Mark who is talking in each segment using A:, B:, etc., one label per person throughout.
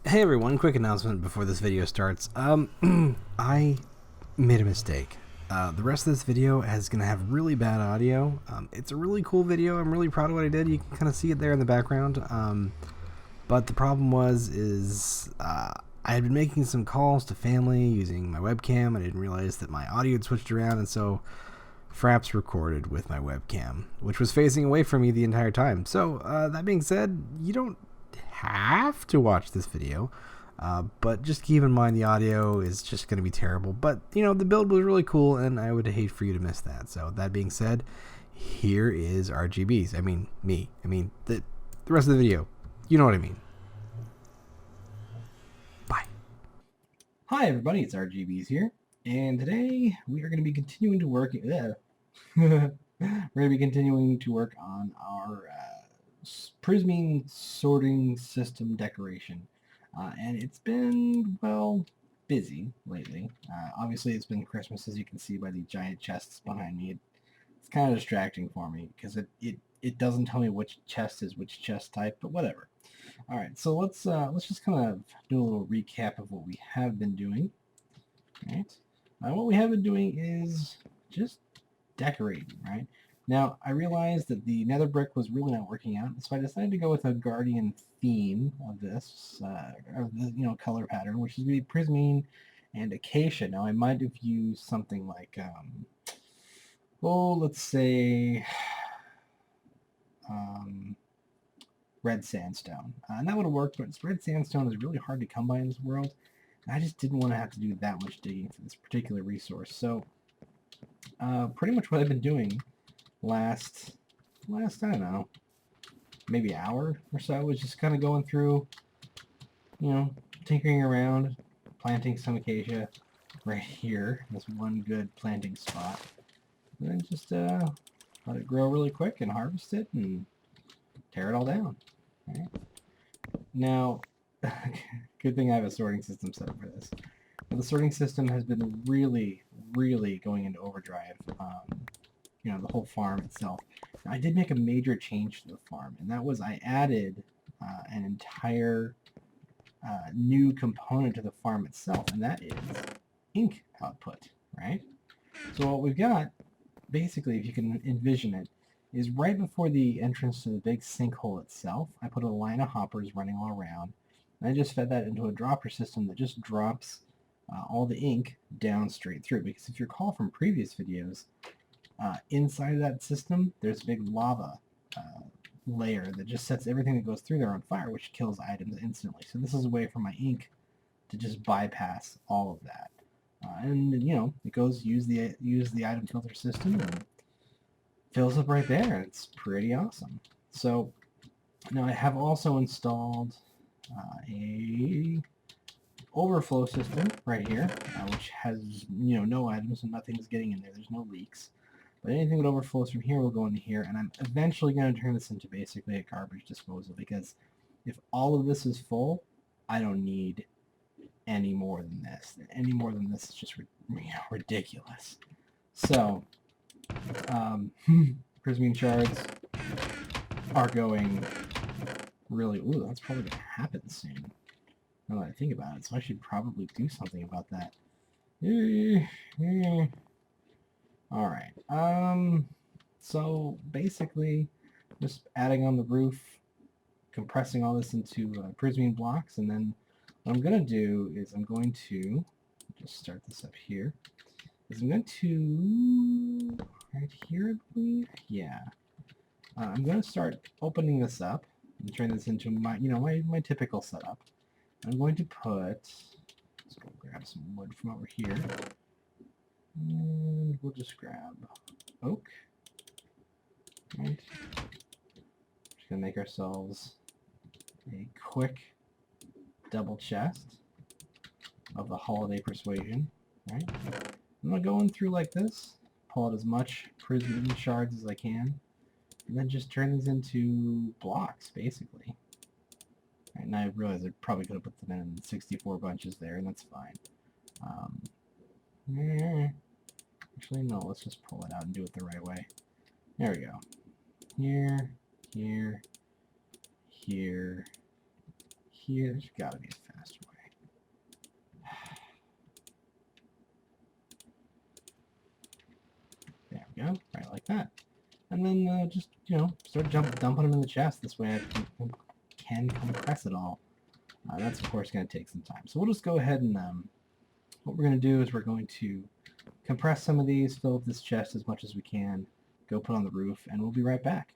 A: Hey everyone, quick announcement before this video starts. I made a mistake. The rest of this video is going to have really bad audio. It's a really cool video. I'm really proud of what I did. You can kind of see it there in the background. But the problem I had been making some calls to family using my webcam. I didn't realize that my audio had switched around, and so Fraps recorded with my webcam, which was facing away from me the entire time. So that being said, you don't have to watch this video, but just keep in mind the audio is just going to be terrible. But you know, the build was really cool, and I would hate for you to miss that. So that being said, here is RGBs. I mean the rest of the video. You know what I mean. Bye.
B: Hi everybody, it's RGBs here, and today we are going to be continuing to work. We're going to be continuing to work on our Prismarine sorting system decoration, and it's been busy lately. Obviously, it's been Christmas, as you can see by the giant chests behind me. It's kind of distracting for me because it doesn't tell me which chest is which chest type, but whatever. All right, so let's just kind of do a little recap of what we have been doing. All right, what we have been doing is just decorating. Right now, I realized that the nether brick was really not working out, so I decided to go with a guardian theme of this, of the color pattern, which is going to be Prismarine and Acacia. Now, I might have used something like, let's say. Red sandstone. And that would have worked, but red sandstone is really hard to come by in this world. And I just didn't want to have to do that much digging for this particular resource. So pretty much what I've been doing last I don't know, maybe hour or so, is just kind of going through, tinkering around, planting some acacia right here. This one good planting spot. And then just let it grow really quick and harvest it and tear it all down. Right. Now, good thing I have a sorting system set up for this. But the sorting system has been really, really going into overdrive. The whole farm itself. Now, I did make a major change to the farm, and that was I added an entire new component to the farm itself, and that is ink output. Right. So what we've got, basically, if you can envision it, is right before the entrance to the big sinkhole itself, I put a line of hoppers running all around, and I just fed that into a dropper system that just drops all the ink down straight through. Because if you recall from previous videos, inside of that system, there's a big lava layer that just sets everything that goes through there on fire, which kills items instantly. So this is a way for my ink to just bypass all of that. And it goes use the item filter system and fills up right there. It's pretty awesome. So now I have also installed a overflow system right here, which has no items and nothing's getting in there. There's no leaks, but anything that overflows from here will go into here, and I'm eventually going to turn this into basically a garbage disposal, because if all of this is full, I don't need any more than this. Any more than this is just ridiculous. So Prismarine shards are going really... Ooh, that's probably going to happen soon, now that I think about it. So I should probably do something about that. Alright. So basically, just adding on the roof, compressing all this into Prismarine blocks, and then what I'm going to do is I'm going to just start this up here. I'm going to... right here, I believe? Yeah. I'm going to start opening this up and turn this into my, my typical setup. I'm going to put... Let's go grab some wood from over here. And we'll just grab oak. Right. Just going to make ourselves a quick double chest of the Holiday Persuasion. Right. I'm going to go in through like this, pull out as much Prismarine shards as I can, and then just turn these into blocks, basically. Right, and I realize I probably could have put them in 64 bunches there, and that's fine. Actually, no, let's just pull it out and do it the right way. There we go. Here, here, here, here. There's got to be a faster way. There we go, right like that. And then just, start dumping them in the chest. This way I can compress it all. That's, of course, going to take some time. So we'll just go ahead and what we're going to do is we're going to compress some of these, fill up this chest as much as we can, go put on the roof, and we'll be right back.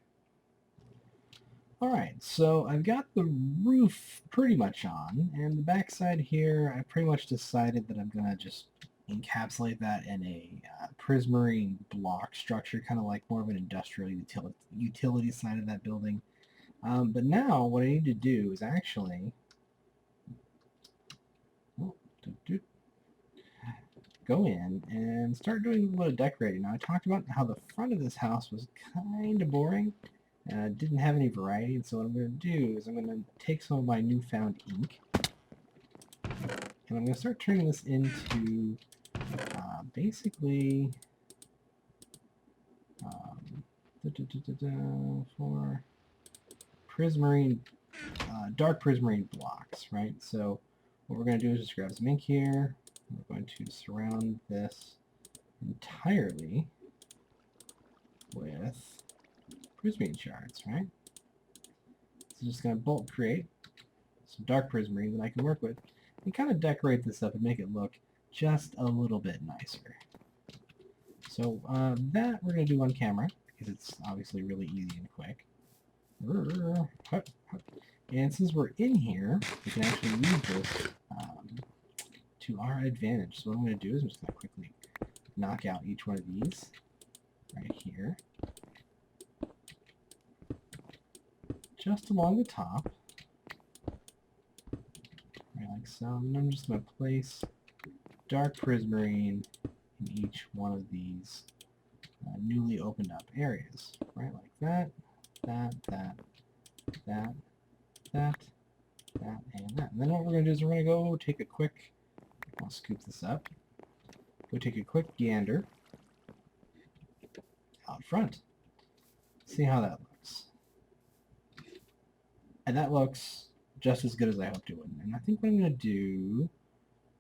B: Alright, so I've got the roof pretty much on, and the backside here, I pretty much decided that I'm going to just encapsulate that in a prismarine block structure, kind of like more of an industrial utility side of that building. But now what I need to do is actually go in and start doing a little bit of decorating. Now I talked about how the front of this house was kind of boring. Didn't have any variety, and so what I'm going to do is I'm going to take some of my newfound ink, and I'm going to start turning this into basically for prismarine, dark prismarine blocks, right? So what we're going to do is just grab some ink here. We're going to surround this entirely with prismarine shards, right? So just going to bulk create some dark prismarine that I can work with and kind of decorate this up and make it look just a little bit nicer. So that we're going to do on camera because it's obviously really easy and quick. And since we're in here, we can actually use this to our advantage. So what I'm going to do is I'm just going to quickly knock out each one of these right here. Just along the top. Right, like so. And I'm just going to place dark prismarine in each one of these newly opened up areas. Right, like that, that, and that. And then what we're going to do is we're going to go take a quick, I'll scoop this up, go take a quick gander out front. See how that looks. And that looks just as good as I hoped it would. And I think what I'm going to do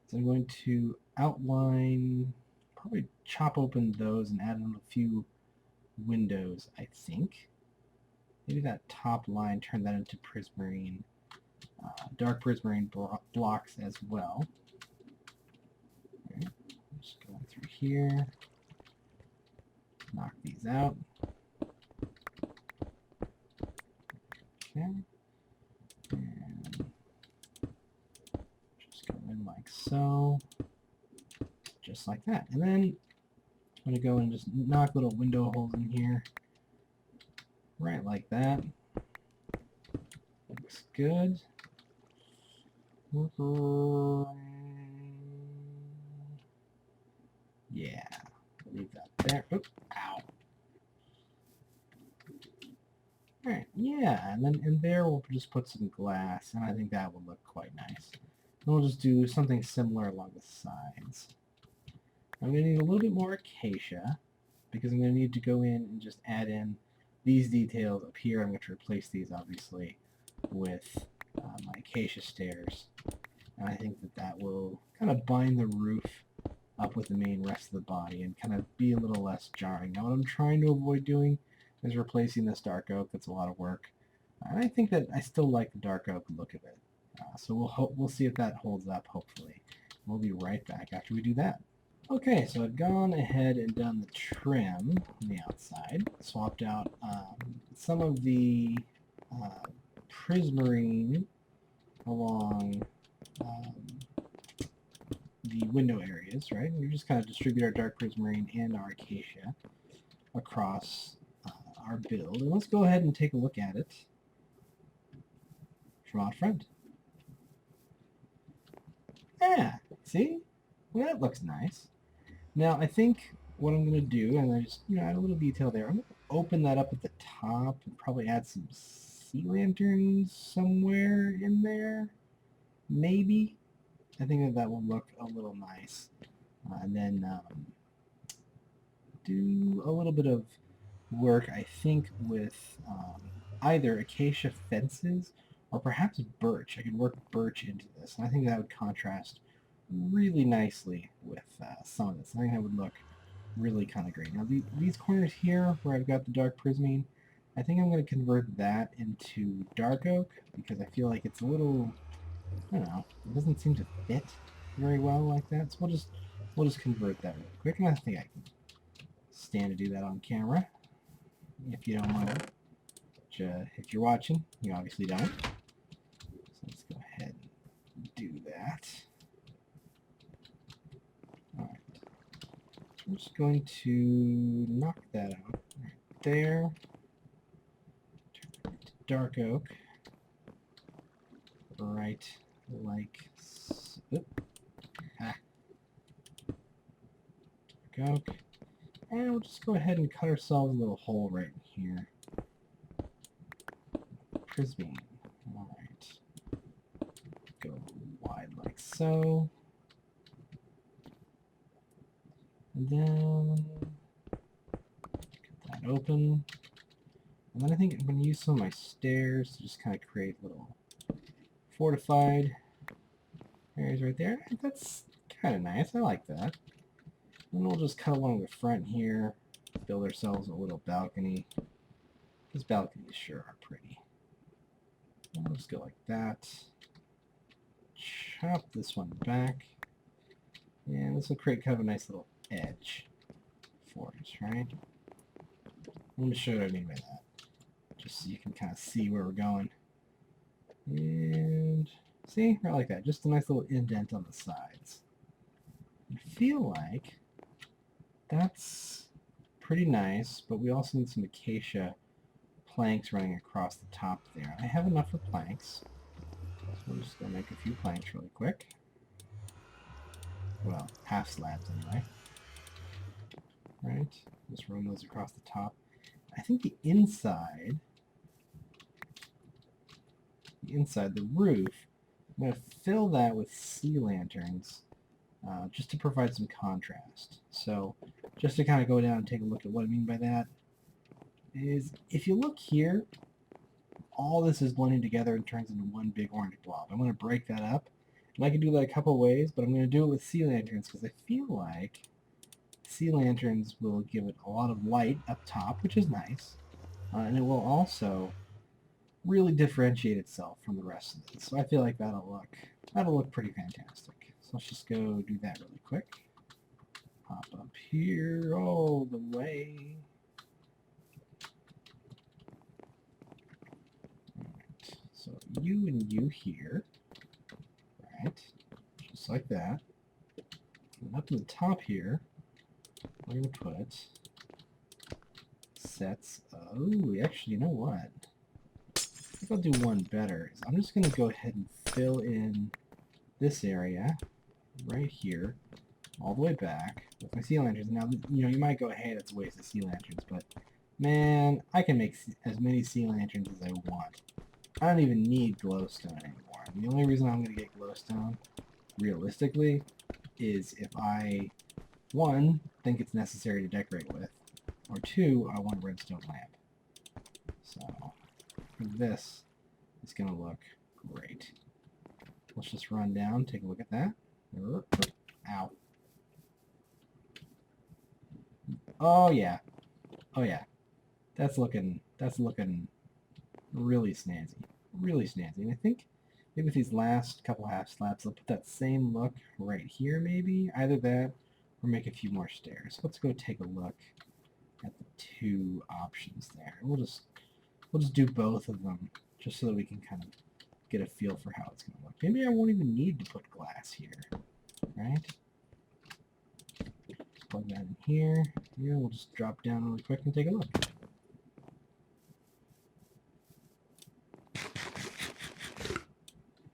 B: is I'm going to outline, probably chop open those and add in a few windows, I think. Maybe that top line, turn that into prismarine, dark prismarine blocks as well. Right. Just going through here, knock these out. Okay. And just go in like so, just like that. And then I'm going to go and just knock little window holes in here, right like that. Looks good. Yeah, leave that there. Oop, ow. Alright, yeah, and then in there we'll just put some glass, and I think that will look quite nice. And we'll just do something similar along the sides. I'm going to need a little bit more acacia, because I'm going to need to go in and just add in these details up here. I'm going to replace these, obviously, with my acacia stairs. And I think that that will kind of bind the roof up with the main rest of the body and kind of be a little less jarring. Now what I'm trying to avoid doing is replacing this dark oak. That's a lot of work. And I think that I still like the dark oak look of it. So we'll see if that holds up, hopefully. We'll be right back after we do that. Okay, so I've gone ahead and done the trim on the outside. Swapped out some of the prismarine along the window areas, right? We just kind of distribute our dark prismarine and our acacia across our build. And let's go ahead and take a look at it from out front. Yeah, see? Well, that looks nice. Now, I think what I'm going to do, and I just add a little detail there, I'm going to open that up at the top and probably add some sea lanterns somewhere in there. Maybe. I think that will look a little nice. And then do a little bit of work, I think, with either acacia fences or perhaps birch. I could work birch into this, and I think that would contrast really nicely with some of this. I think that would look really kind of great. Now these corners here where I've got the dark prismarine, I think I'm going to convert that into dark oak because I feel like it's a little, I don't know, it doesn't seem to fit very well like that. So we'll just convert that really quick, and I think I can stand to do that on camera if you don't mind. Which, if you're watching, you obviously don't. So let's go ahead and do that. Alright. I'm just going to knock that out right there. Turn it to dark oak. Right like so. Ah. Dark oak. And we'll just go ahead and cut ourselves a little hole right in here. Prismarine. Alright. Go wide like so. And then get that open. And then I think I'm going to use some of my stairs to just kind of create little fortified areas right there. That's kind of nice. I like that. And we'll just cut along the front here, build ourselves a little balcony. These balconies sure are pretty. And we'll just go like that. Chop this one back. And this will create kind of a nice little edge for us, right? Let me show you what I mean by that. Just so you can kind of see where we're going. And see, right like that. Just a nice little indent on the sides. I feel like that's pretty nice, but we also need some acacia planks running across the top there. I have enough for planks, so we're just going to make a few planks really quick. Well, half slabs anyway. Right, just run those across the top. I think the inside, the roof, I'm going to fill that with sea lanterns just to provide some contrast. So just to kind of go down and take a look at what I mean by that is if you look here, all this is blending together and turns into one big orange blob. I'm going to break that up. And I can do that a couple ways, but I'm going to do it with sea lanterns because I feel like sea lanterns will give it a lot of light up top, which is nice. And it will also really differentiate itself from the rest of it. So I feel like that'll look pretty fantastic. So let's just go do that really quick. Pop up here all the way. Alright, so you and you here. Right, just like that. And up to the top here, we're going to put sets of... Oh, actually, you know what? I think I'll do one better. I'm just going to go ahead and fill in this area right here, all the way back with my sea lanterns. Now, you know, you might go, hey, that's a waste of sea lanterns, but man, I can make as many sea lanterns as I want. I don't even need glowstone anymore. And the only reason I'm going to get glowstone, realistically, is if I, one, think it's necessary to decorate with, or two, I want a redstone lamp. So, this is going to look great. Let's just run down, take a look at that. Ow. Oh yeah. Oh yeah. That's looking really snazzy. Really snazzy. And I think maybe with these last couple half slabs, I'll put that same look right here maybe. Either that or make a few more stairs. Let's go take a look at the two options there. We'll just do both of them just so that we can kind of get a feel for how it's going to look. Maybe I won't even need to put glass here, right? Just plug that in here. Here, we'll just drop down really quick and take a look.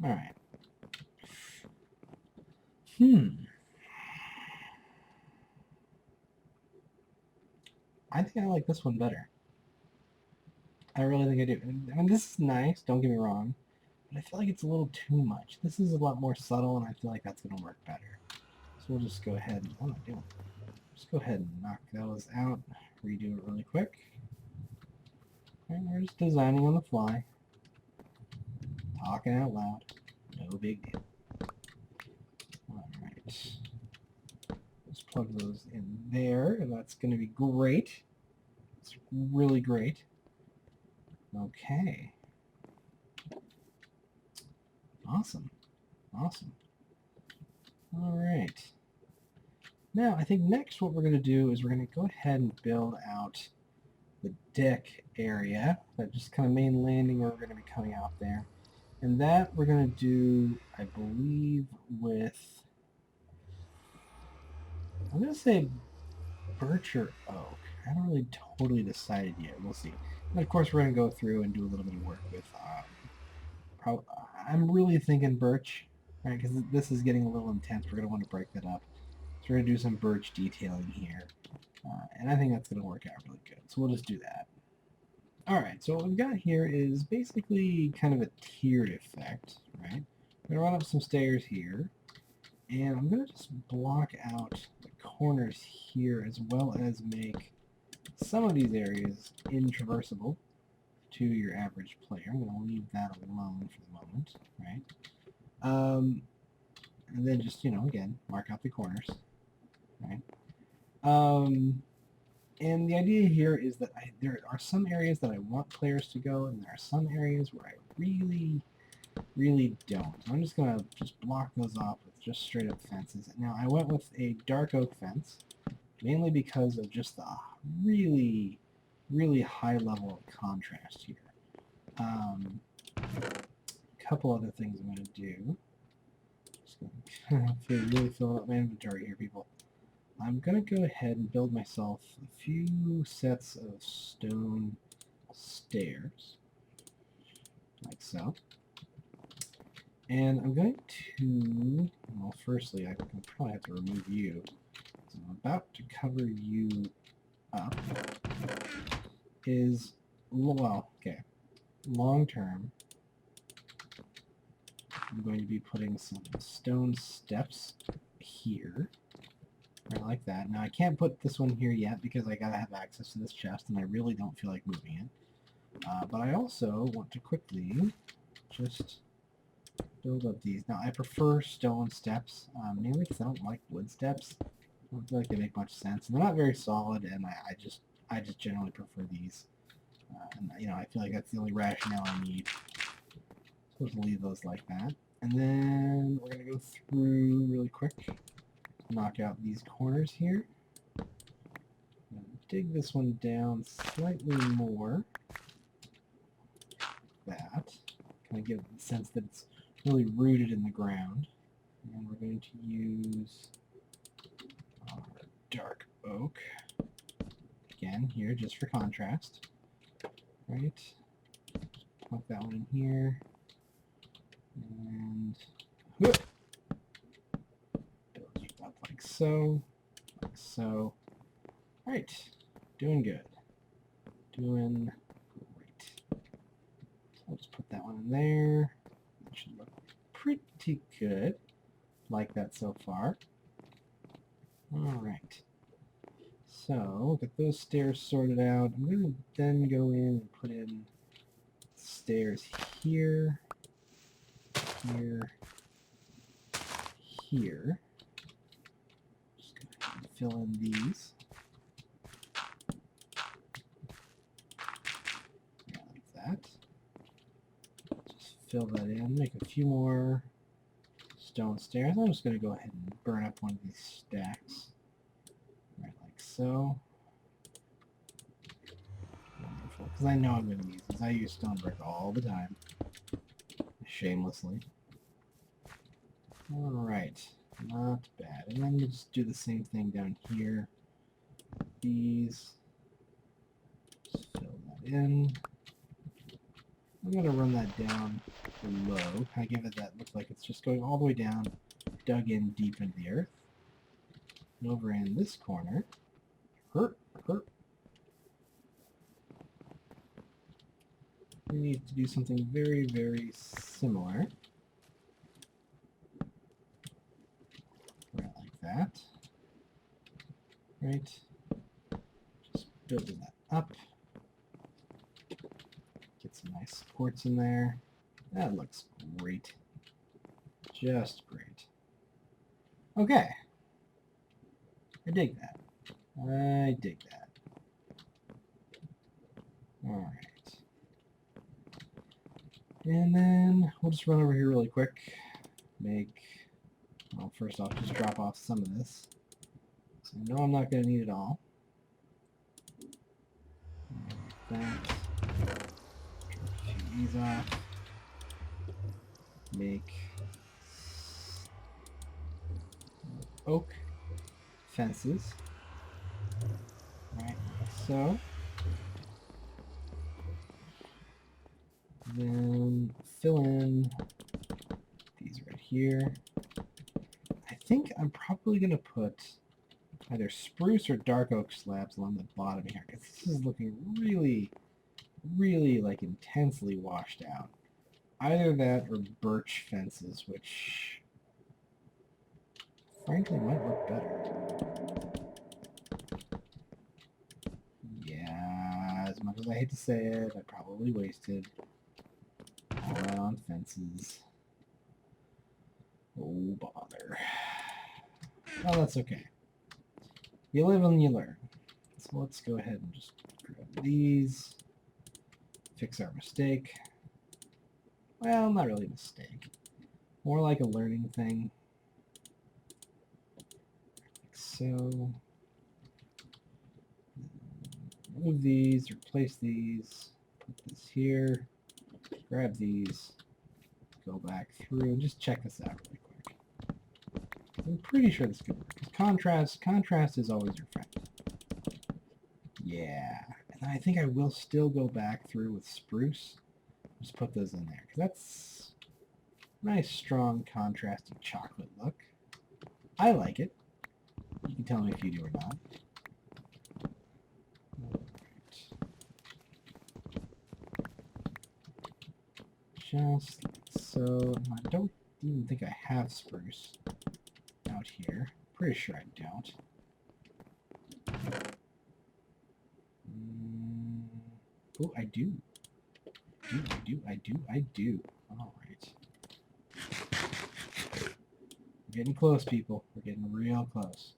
B: Alright. I think I like this one better. I really think I do. I mean, this is nice, don't get me wrong, but I feel like it's a little too much. This is a lot more subtle, and I feel like that's going to work better. So we'll just go ahead and, what am I doing? Just go ahead and knock those out, redo it really quick. And we're just designing on the fly. Talking out loud. No big deal. Alright. Let's plug those in there, and that's going to be great. It's really great. Okay. Awesome. Awesome. Alright. Now, I think next what we're going to do is we're going to go ahead and build out the deck area, that just kind of main landing where we're going to be coming out there. And that we're going to do, I believe, with, I'm going to say birch or oak. I haven't really totally decided yet. We'll see. And of course, we're going to go through and do a little bit of work with, I'm really thinking birch, right? Because this is getting a little intense. We're going to want to break that up. So we're going to do some birch detailing here. And I think that's going to work out really good. So we'll just do that. Alright, so what we've got here is basically kind of a tiered effect, right? I'm going to run up some stairs here, and I'm going to just block out the corners here as well as make some of these areas intraversable to your average player. I'm going to leave that alone for the moment, right? And then just, again, mark out the corners, right? And the idea here is that there are some areas that I want players to go, and there are some areas where I really, really don't. So I'm just going to just block those off with just straight up fences. Now, I went with a dark oak fence, mainly because of just the really, really high level of contrast here. A couple other things I'm going to do. Just going to really fill up my inventory here, people. I'm going to go ahead and build myself a few sets of stone stairs, like so. And I'm going to, well, firstly, I can probably have to remove you. So I'm about to cover you up. Well, okay, long term, I'm going to be putting some stone steps here. Right, like that. Now I can't put this one here yet because I gotta have access to this chest and I really don't feel like moving it. But I also want to quickly just build up these. Now I prefer stone steps, mainly because I don't like wood steps. I don't feel like they make much sense. And they're not very solid, and I just generally prefer these. And I feel like that's the only rationale I need. So let's leave those like that. And then we're gonna go through really quick. Knock out these corners here. Dig this one down slightly more. That. Kind of give it the sense that it's really rooted in the ground. And we're going to use our dark oak. Again, here, just for contrast. Right? Plunk that one in here. And whoop, build you up like so. Like so. Alright. Doing good. Doing great. So I'll just put that one in there. That should look pretty good. Like that so far. Alright. So, get those stairs sorted out. I'm going to then go in and put in stairs here, here, here. Just go ahead and fill in these. Yeah, like that. Just fill that in, make a few more stone stairs. I'm just going to go ahead and burn up one of these stacks. Right, like so. Wonderful, because I know I'm going to use these. I use stone brick all the time. Shamelessly. Alright, not bad. And then we'll just do the same thing down here. These. Just fill that in. I'm going to run that down below. Kind of give it that look like it's just going all the way down, dug in deep into the earth. And over in this corner, we need to do something very, very similar. Right like that. Right. Just building that up. Get some nice supports in there. That looks great. Just great. Okay. I dig that. I dig that. Alright. And then we'll just run over here really quick. Well, first off, just drop off some of this. So I know I'm not going to need it all. Like that. Drop a few of these off. Make oak fences. Right, like so. Then fill in these right here. I think I'm probably going to put either spruce or dark oak slabs along the bottom here, because this is looking really, really like intensely washed out. Either that or birch fences, which frankly might look better. Yeah, as much as I hate to say it, I probably wasted all that on fences. Oh, bother. Oh, that's okay. You live and you learn. So let's go ahead and just grab these. Fix our mistake. Well, not really a mistake. More like a learning thing. Like so. Move these, replace these, put this here, grab these, go back through, and just check this out really quick. I'm pretty sure this could work. Contrast is always your friend. Yeah. And then I think I will still go back through with spruce. Just put those in there, because that's a nice, strong, contrasted chocolate look. I like it. You can tell me if you do or not. Just like so. I don't even think I have spruce out here. Pretty sure I don't. Oh, I do. I do. Alright. We're getting close, people. We're getting real close.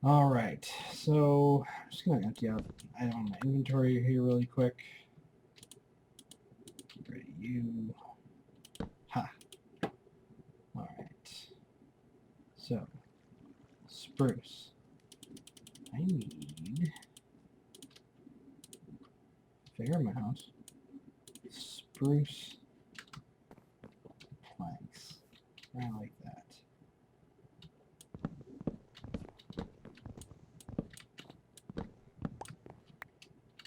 B: Alright, so I'm just going to empty out item on my inventory here really quick. Get rid of you. Ha! Alright. So, spruce. I need a fair amount of spruce planks. I like that.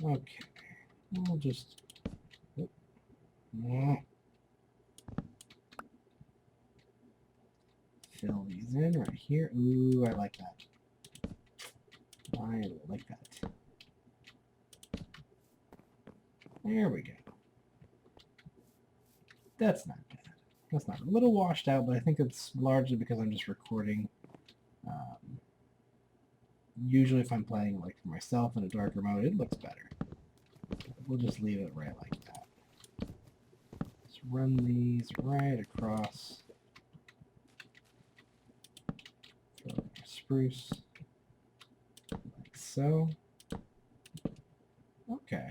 B: Okay, we'll just fill these in right here. Ooh, I like that. I like that. There we go. That's not bad. That's not a little washed out, but I think it's largely because I'm just recording. Usually if I'm playing like for myself in a darker mode, it looks better. We'll just leave it right like that. Let's run these right across. Throw our spruce. Like so. Okay.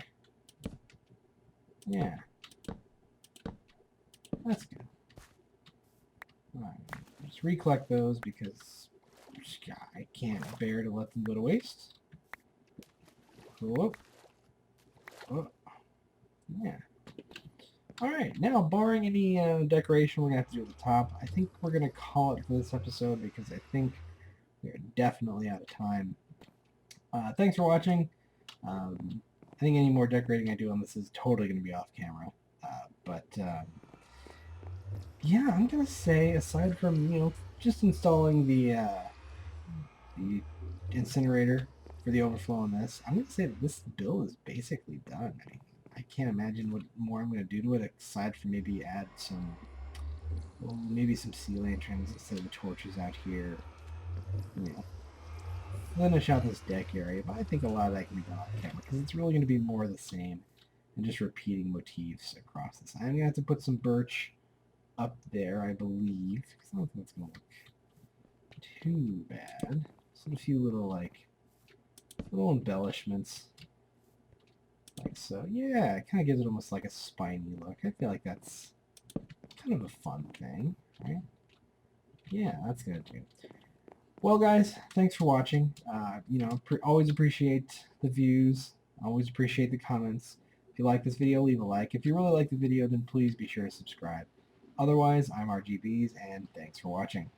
B: Yeah. That's good. Alright. Just recollect those because I can't bear to let them go to waste. Cool. Oh. Yeah. Alright, now barring any decoration we're going to have to do at the top, I think we're going to call it for this episode because I think we're definitely out of time. Thanks for watching. I think any more decorating I do on this is totally going to be off camera. Yeah, I'm going to say, aside from, just installing the incinerator for the overflow on this, I'm going to say that this build is basically done. I mean, I can't imagine what more I'm going to do to it aside from maybe add some, well, maybe some sea lanterns instead of the torches out here. Finish out this deck area, but I think a lot of that can be done on camera because it's really going to be more of the same. and just repeating motifs across this. I'm going to have to put some birch up there, I believe, because I don't think it's going to look too bad. Just a few little, like, little embellishments. Like so. Yeah, it kind of gives it almost like a spiny look. I feel like that's kind of a fun thing, right? Yeah, that's going to do. Well, guys, thanks for watching. You know, always appreciate the views. Always appreciate the comments. If you like this video, leave a like. If you really like the video, then please be sure to subscribe. Otherwise, I'm RGBs, and thanks for watching.